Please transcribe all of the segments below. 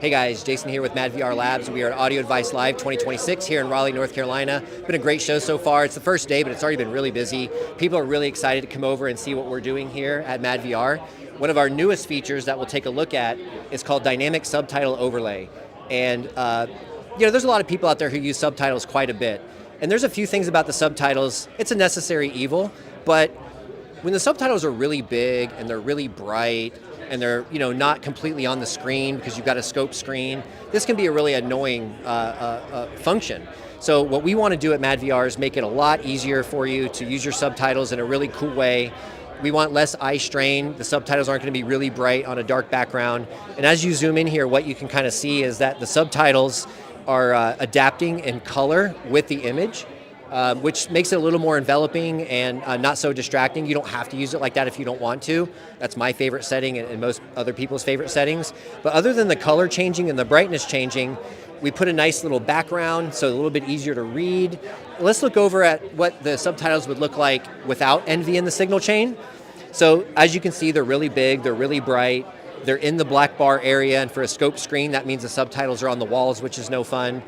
Hey guys, Jason here with madVR Labs. We are at Audio Advice Live 2026 here in Raleigh, North Carolina. Been a great show so far. It's the first day, but it's already been really busy. People are really excited to come over and see what we're doing here at madVR. One of our newest features that we'll take a look at is called Dynamic Subtitle Overlay. And there's a lot of people out there who use subtitles quite a bit. And there's a few things about the subtitles. It's a necessary evil, but when the subtitles are really big and they're really bright and they're not completely on the screen because you've got a scope screen, this can be a really annoying function. So what we want to do at madVR is make it a lot easier for you to use your subtitles in a really cool way. We want less eye strain. The subtitles aren't going to be really bright on a dark background. And as you zoom in here, what you can kind of see is that the subtitles are adapting in color with the image. Which makes it a little more enveloping and not so distracting. You don't have to use it like that if you don't want to. That's my favorite setting and most other people's favorite settings. But other than the color changing and the brightness changing, we put a nice little background so a little bit easier to read. Let's look over at what the subtitles would look like without envy in the signal chain. So as you can see, they're really big, they're really bright. They're in the black bar area, and for a scope screen, that means the subtitles are on the walls, which is no fun.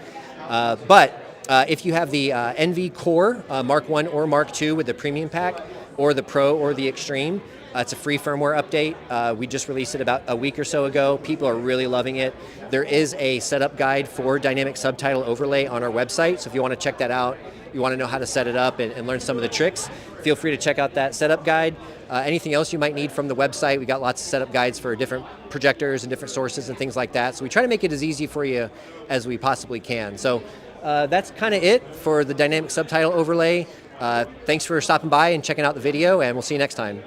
If you have the Envy Core Mark 1 or Mark 2 with the Premium Pack, or the Pro or the Extreme, it's a free firmware update. We just released it about a week or so ago. People are really loving it. There is a setup guide for Dynamic Subtitle Overlay on our website, so if you want to check that out, you want to know how to set it up and learn some of the tricks, feel free to check out that setup guide. Anything else you might need from the website, we got lots of setup guides for different projectors and different sources and things like that. So we try to make it as easy for you as we possibly can. So that's kind of it for the Dynamic Subtitle Overlay. Thanks for stopping by and checking out the video, and we'll see you next time.